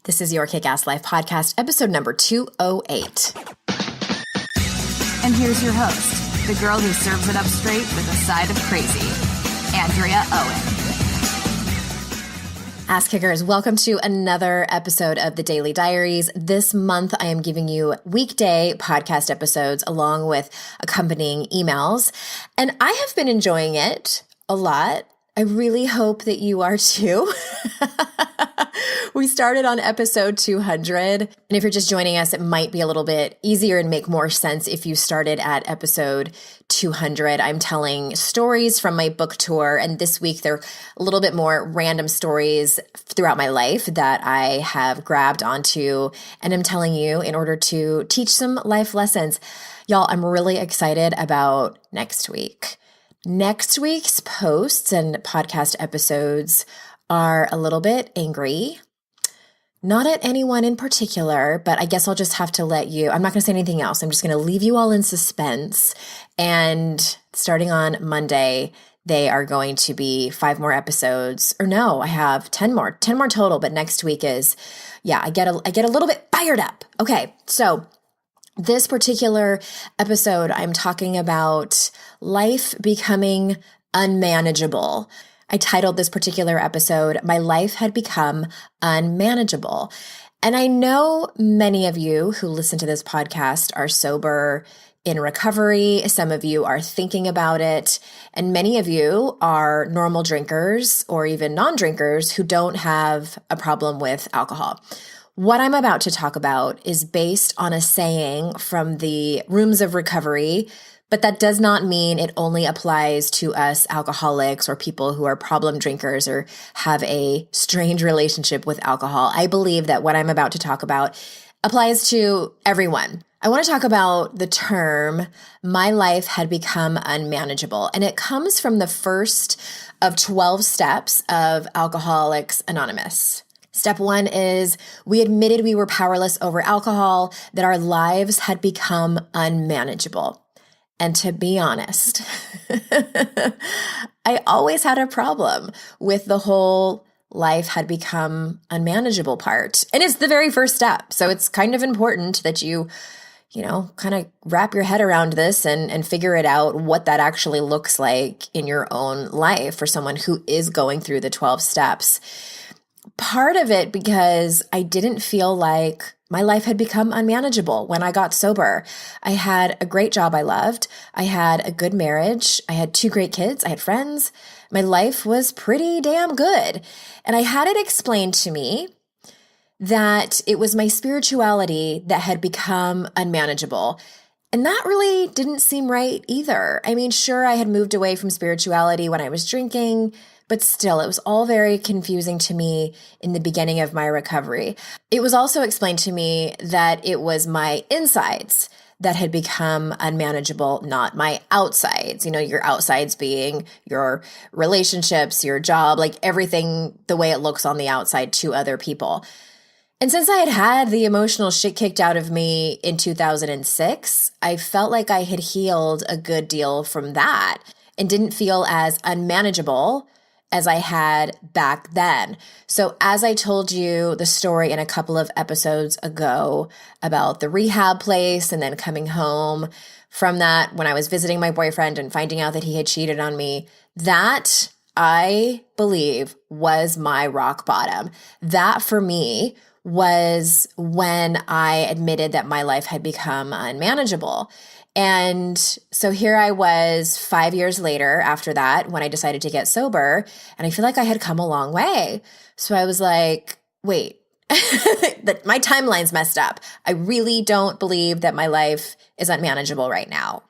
This is your Kick-Ass Life podcast, episode number 208. And here's your host, the girl who serves it up straight with a side of crazy, Andrea Owen. Ass Kickers, welcome to another episode of the Daily Diaries. This month, I am giving you weekday podcast episodes along with accompanying emails, and I have been enjoying it a lot. I really hope that you are too. We started on episode 200, and if you're just joining us, it might be a little bit easier and make more sense if you started at episode 200. I'm telling stories from my book tour, and this week they're a little bit more random stories throughout my life that I have grabbed onto, and I'm telling you in order to teach some life lessons. Y'all, I'm really excited about next week. Next week's posts and podcast episodes are a little bit angry. Not at anyone in particular, but I guess I'll just have to let you, I'm not going to say anything else. I'm just going to leave you all in suspense. And starting on Monday, they are going to be 5 more episodes. Or no, I have 10 more total. But next week is, I get a little bit fired up. Okay, so this particular episode, I'm talking about life becoming unmanageable. I titled this particular episode, My Life Had Become Unmanageable. And I know many of you who listen to this podcast are sober in recovery. Some of you are thinking about it. And many of you are normal drinkers or even non-drinkers who don't have a problem with alcohol. What I'm about to talk about is based on a saying from the rooms of recovery, but that does not mean it only applies to us alcoholics or people who are problem drinkers or have a strange relationship with alcohol. I believe that what I'm about to talk about applies to everyone. I want to talk about the term, my life had become unmanageable, and it comes from the first of 12 steps of Alcoholics Anonymous. Step 1 is we admitted we were powerless over alcohol, that our lives had become unmanageable. And to be honest, I always had a problem with the whole life had become unmanageable part. And it's the very first step. So it's kind of important that you kind of wrap your head around this and figure it out what that actually looks like in your own life for someone who is going through the 12 steps. Part of it because I didn't feel like my life had become unmanageable when I got sober. I had a great job I loved. I had a good marriage. I had 2 great kids. I had friends. My life was pretty damn good. And I had it explained to me that it was my spirituality that had become unmanageable. And that really didn't seem right either. I mean, sure, I had moved away from spirituality when I was drinking, but still, it was all very confusing to me in the beginning of my recovery. It was also explained to me that it was my insides that had become unmanageable, not my outsides. Your outsides being your relationships, your job, like everything the way it looks on the outside to other people. And since I had had the emotional shit kicked out of me in 2006, I felt like I had healed a good deal from that and didn't feel as unmanageable as I had back then. So as I told you the story in a couple of episodes ago about the rehab place and then coming home from that when I was visiting my boyfriend and finding out that he had cheated on me, that I believe was my rock bottom. That for me was when I admitted that my life had become unmanageable. And so here I was 5 years later after that when I decided to get sober, and I feel like I had come a long way. So I was like, wait, my timeline's messed up. I really don't believe that my life is unmanageable right now.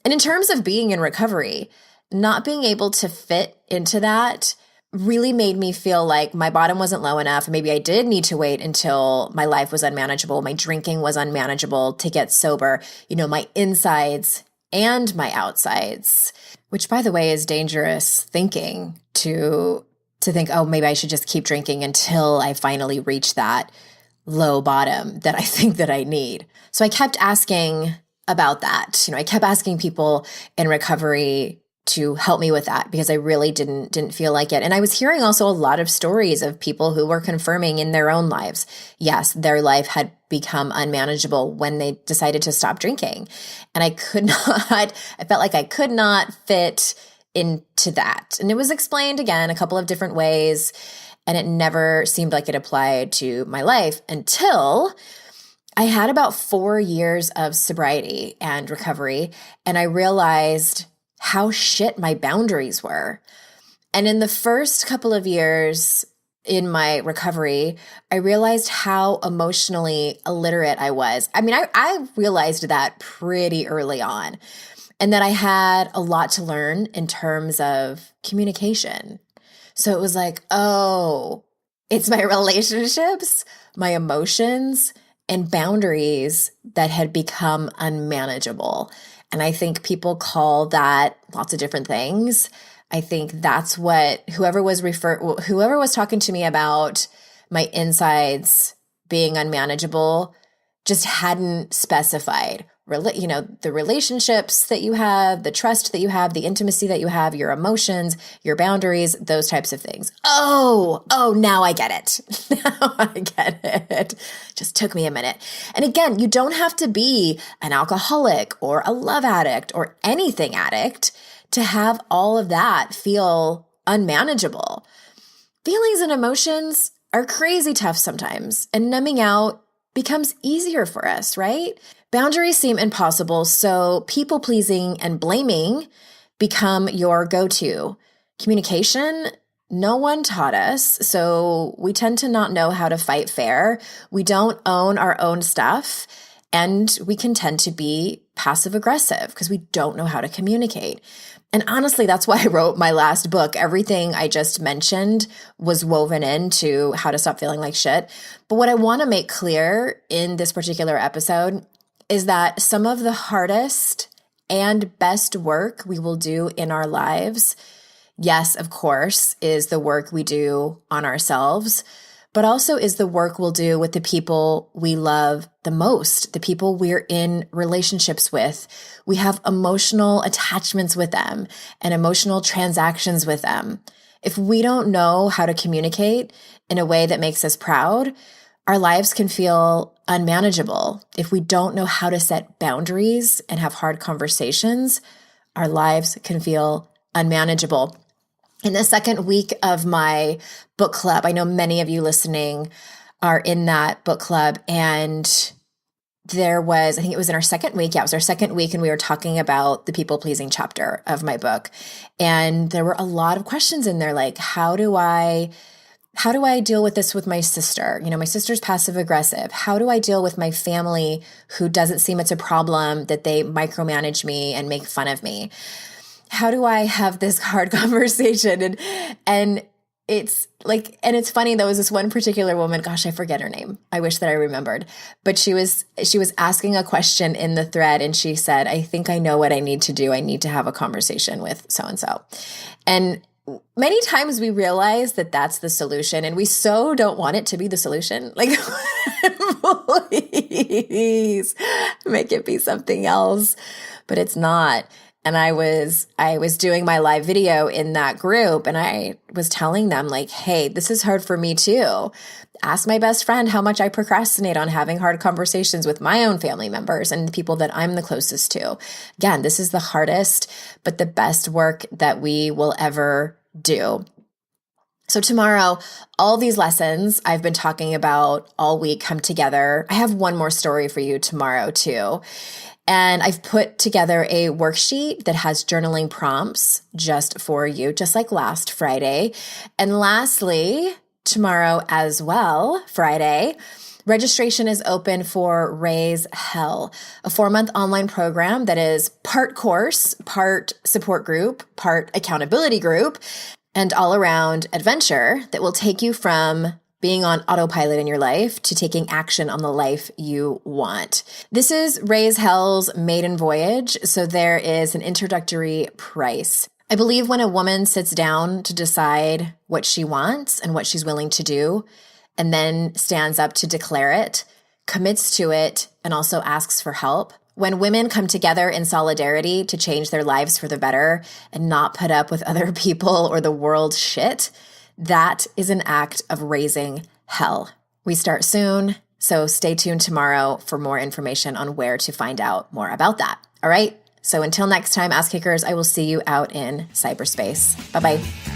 And in terms of being in recovery, not being able to fit into that really made me feel like my bottom wasn't low enough. Maybe I did need to wait until my life was unmanageable, my drinking was unmanageable to get sober, my insides and my outsides, which by the way is dangerous thinking to think, oh, maybe I should just keep drinking until I finally reach that low bottom that I think that I need. So I kept asking about that. I kept asking people in recovery, to help me with that because I really didn't feel like it. And I was hearing also a lot of stories of people who were confirming in their own lives, yes, their life had become unmanageable when they decided to stop drinking. And I could not, I felt like I could not fit into that. And it was explained again a couple of different ways, and it never seemed like it applied to my life until I had about 4 years of sobriety and recovery, and I realized how shit my boundaries were. And in the first couple of years in my recovery, I realized how emotionally illiterate I was. I mean, I realized that pretty early on, and that I had a lot to learn in terms of communication. So it was like, oh, it's my relationships, my emotions, and boundaries that had become unmanageable. And I think people call that lots of different things. I think that's what whoever was talking to me about my insides being unmanageable just hadn't specified. The relationships that you have, the trust that you have, the intimacy that you have, your emotions, your boundaries, those types of things. Oh, now I get it. Now I get it. Just took me a minute. And again, you don't have to be an alcoholic or a love addict or anything addict to have all of that feel unmanageable. Feelings and emotions are crazy tough sometimes, and numbing out becomes easier for us, right? Boundaries seem impossible, so people-pleasing and blaming become your go-to. Communication, no one taught us, so we tend to not know how to fight fair. We don't own our own stuff, and we can tend to be passive-aggressive because we don't know how to communicate. And honestly, that's why I wrote my last book. Everything I just mentioned was woven into how to stop feeling like shit. But what I want to make clear in this particular episode is that some of the hardest and best work we will do in our lives, yes, of course, is the work we do on ourselves, but also is the work we'll do with the people we love the most, the people we're in relationships with. We have emotional attachments with them and emotional transactions with them. If we don't know how to communicate in a way that makes us proud, our lives can feel unmanageable. If we don't know how to set boundaries and have hard conversations, our lives can feel unmanageable. In the second week of my book club, I know many of you listening are in that book club, and I think it was in our second week. Yeah, it was our second week, and we were talking about the people-pleasing chapter of my book. And there were a lot of questions in there, like, how do I deal with this with my sister? My sister's passive aggressive. How do I deal with my family who doesn't seem it's a problem that they micromanage me and make fun of me? How do I have this hard conversation? And it's like, and it's funny, there was this one particular woman, gosh, I forget her name. I wish that I remembered, but she was asking a question in the thread, and she said, I think I know what I need to do. I need to have a conversation with so-and-so. And many times we realize that that's the solution, and we so don't want it to be the solution. Like, please make it be something else, but it's not. And I was doing my live video in that group, and I was telling them, like, hey, this is hard for me too. Ask my best friend how much I procrastinate on having hard conversations with my own family members and the people that I'm the closest to. Again, this is the hardest, but the best work that we will ever do. So tomorrow, all these lessons I've been talking about all week come together. I have one more story for you tomorrow too. And I've put together a worksheet that has journaling prompts just for you, just like last Friday. And lastly, tomorrow as well, Friday, registration is open for Raise Hell, a 4-month online program that is part course, part support group, part accountability group, and all around adventure that will take you from being on autopilot in your life to taking action on the life you want. This is Raise Hell's maiden voyage, so there is an introductory price. I believe when a woman sits down to decide what she wants and what she's willing to do, and then stands up to declare it, commits to it, and also asks for help, When women come together in solidarity to change their lives for the better and not put up with other people or the world's shit, that is an act of raising hell. We start soon, so stay tuned tomorrow for more information on where to find out more about that. All right? So until next time, ass kickers, I will see you out in cyberspace. Bye-bye.